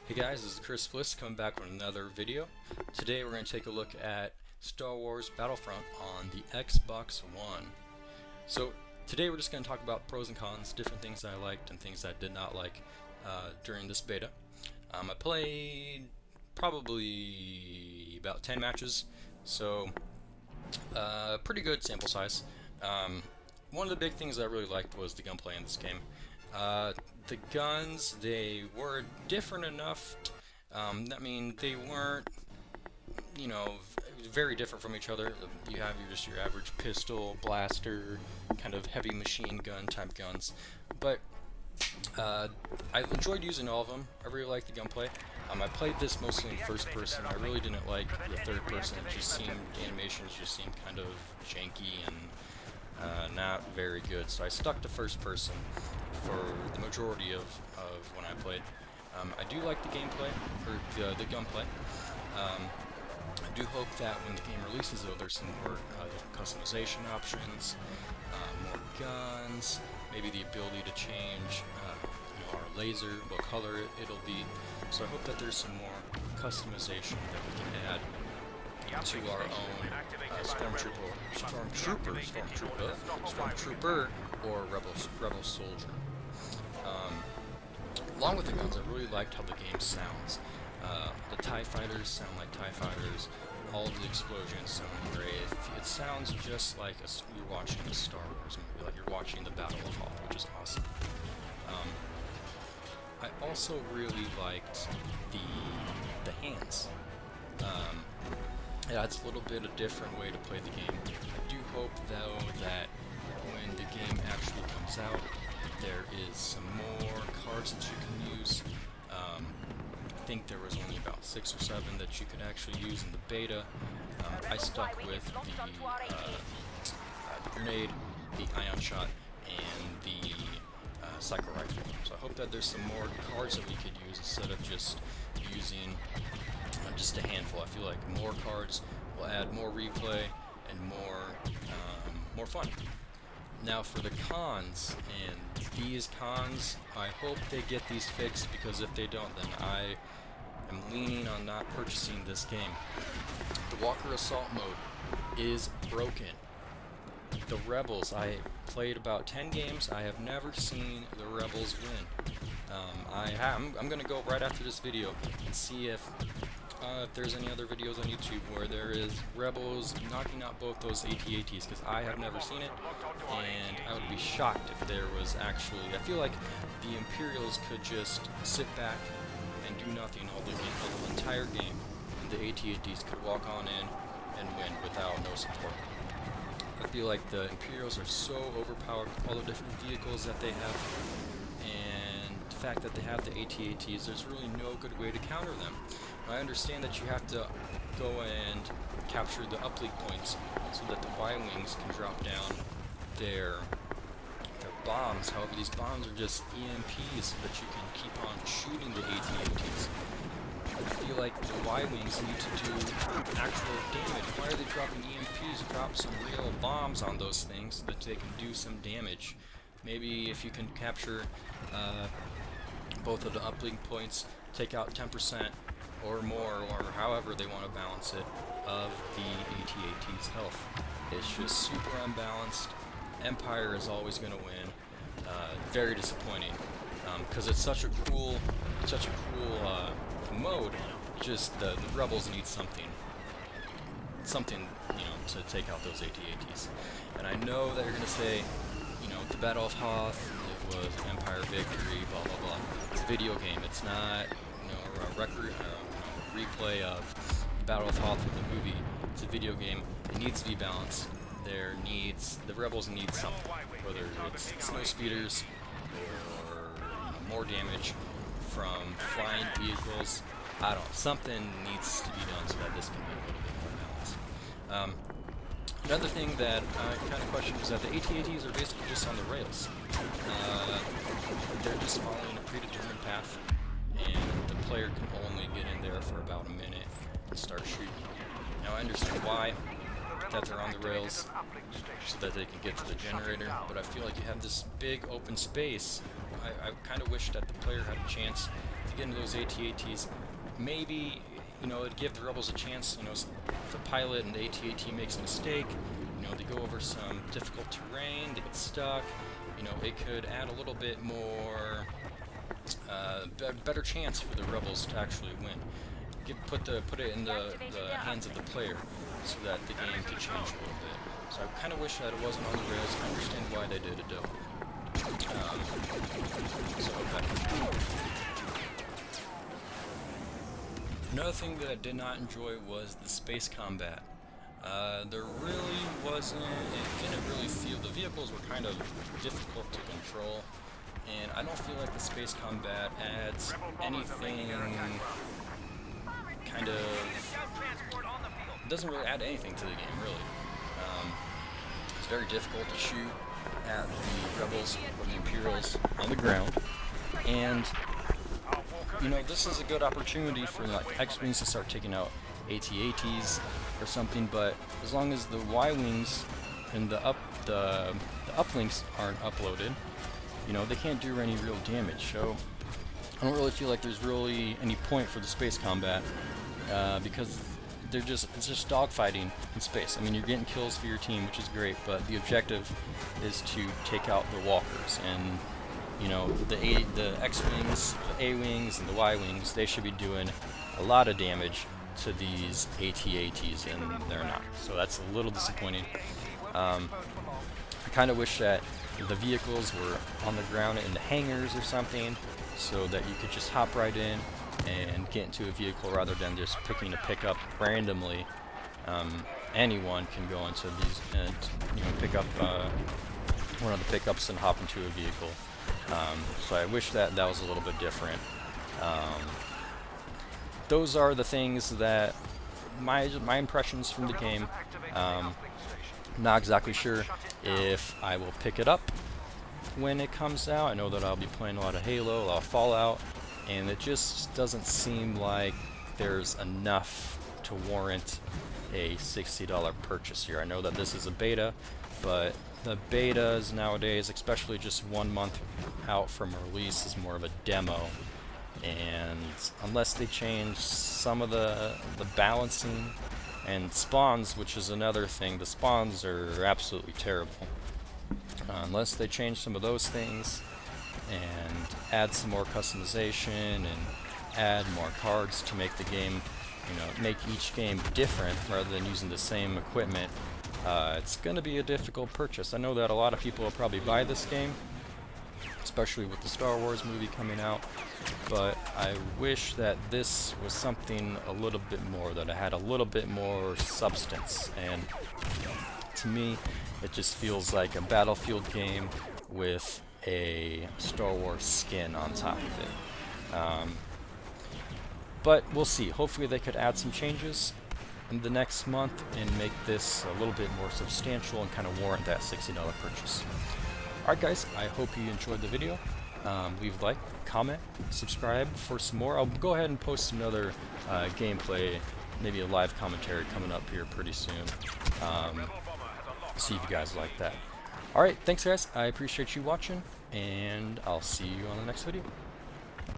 Hey guys, this is Chris Bliss coming back with another video. Today we're going to take a look at Star Wars Battlefront on the Xbox One. So today we're just going to talk about pros and cons, different things that I liked and things that I did not like during this beta. I played probably about 10 matches, so pretty good sample size. One of the big things I really liked was the gunplay in this game. The guns, they were different enough. I mean, they weren't, you know, very different from each other. You have just your average pistol, blaster, kind of heavy machine gun type guns. But I enjoyed using all of them. I really liked the gunplay. I played this mostly in first person. I really didn't like the third person. It just seemed, the animations just seemed kind of janky and not very good. So I stuck to first person for the majority of when I played. I do like the gameplay, or the gunplay. I do hope that when the game releases, though, there's some more customization options, more guns, maybe the ability to change our laser, what color it'll be. So I hope that there's some more customization that we can add to our own stormtrooper, or rebel soldier. Along with the guns, I really liked how the game sounds. The TIE fighters sound like TIE fighters. All of the explosions sound great. It sounds just like you're watching a Star Wars movie, like you're watching the Battle of Hoth, which is awesome. I also really liked the hands. Yeah, it's a little bit a different way to play the game. I do hope, though, that when the game actually comes out, there is some more cards that you can use. I think there was only about 6 or 7 that you could actually use in the beta. I stuck with the grenade, the ion shot, and the psycho rifle. So I hope that there's some more cards that we could use instead of just using just a handful. I feel like more cards will add more replay and more fun. Now for the cons, and these cons, I hope they get these fixed, because if they don't, then I am leaning on not purchasing this game. The Walker Assault mode is broken. The Rebels, I played about 10 games, I have never seen the Rebels win. I'm going to go right after this video and see if there's any other videos on YouTube where there is Rebels knocking out both those AT-ATs, because I have never seen it, and I would be shocked if there was actually... I feel like the Imperials could just sit back and do nothing all the entire game, and the AT-ATs could walk on in and win without no support. I feel like the Imperials are so overpowered with all the different vehicles that they have, and the fact that they have the AT-ATs, there's really no good way to counter them. I understand that you have to go and capture the uplink points so that the Y-Wings can drop down their bombs. However, these bombs are just EMPs so that you can keep on shooting the AT-ATs. I feel like the Y-Wings need to do actual damage. Why are they dropping EMPs? Drop some real bombs on those things so that they can do some damage. Maybe if you can capture both of the uplink points, take out 10% or more, or however they want to balance it, of the AT-AT's health. It's just super unbalanced. Empire is always going to win. Very disappointing, because it's such a cool mode. Just the Rebels need something, to take out those AT-ATs. And I know that you're going to say, the Battle of Hoth, it was an Empire victory, blah blah blah. It's a video game. It's not, a record. Replay of the Battle of Hoth with the movie. It's a video game. It needs to be balanced. The Rebels need something, whether it's snow speeders or more damage from flying vehicles. I don't know. Something needs to be done so that this can be a little bit more balanced. Another thing that I kind of question is that the AT-ATs are basically just on the rails. They're just following a predetermined path, and the player can only get in there for about a minute and start shooting. Now I understand why that they're on the rails, so that they can get to the generator, but I feel like you have this big open space. I kind of wish that the player had a chance to get into those AT-ATs, maybe, you know, it'd give the rebels a chance. You know, if a pilot and the AT-AT makes a mistake, you know, they go over some difficult terrain, they get stuck, you know, it could add a little bit more, better chance for the rebels to actually win. Put it in the hands of the player so that the game could change a little bit. So I kind of wish that it wasn't on the rails. I understand why they did it though. So another thing that I did not enjoy was the space combat. There really wasn't, it didn't really feel, the vehicles were kind of difficult to control, and I don't feel like the space combat adds anything, kind of, it doesn't really add anything to the game, really. It's very difficult to shoot at the rebels or the Imperials on the ground, and you know, this is a good opportunity for like X-Wings to start taking out AT-ATs or something, but as long as the Y-Wings and the uplinks aren't uploaded, you know, they can't do any real damage. So I don't really feel like there's really any point for the space combat, because it's just dogfighting in space. I mean, you're getting kills for your team, which is great, but the objective is to take out the walkers. And you know, the X-Wings, the A-Wings, and the Y-Wings, they should be doing a lot of damage to these AT-ATs, and they're not. So that's a little disappointing. I kind of wish that the vehicles were on the ground in the hangars or something, so that you could just hop right in and get into a vehicle rather than just picking a pickup randomly. Anyone can go into these and, you know, pick up one of the pickups and hop into a vehicle. So I wish that was a little bit different. Those are the things that my impressions from the game. Not exactly sure if I will pick it up when it comes out. I know that I'll be playing a lot of Halo, a lot of Fallout, and it just doesn't seem like there's enough to warrant a $60 purchase here. I know that this is a beta, but the betas nowadays, especially just 1 month out from release, is more of a demo, and unless they change some of the balancing and spawns, which is another thing, the spawns are absolutely terrible. Unless they change some of those things and add some more customization and add more cards to make the game, you know, make each game different rather than using the same equipment, it's going to be a difficult purchase. I know that a lot of people will probably buy this game, especially with the Star Wars movie coming out, but I wish that this was something a little bit more, that it had a little bit more substance. And to me, it just feels like a Battlefield game with a Star Wars skin on top of it. But we'll see. Hopefully they could add some changes in the next month and make this a little bit more substantial and kind of warrant that $60 purchase. Alright guys, I hope you enjoyed the video. Leave a like, comment, subscribe for some more. I'll go ahead and post another gameplay, maybe a live commentary coming up here pretty soon. See if you guys like that. Alright, thanks guys, I appreciate you watching, and I'll see you on the next video.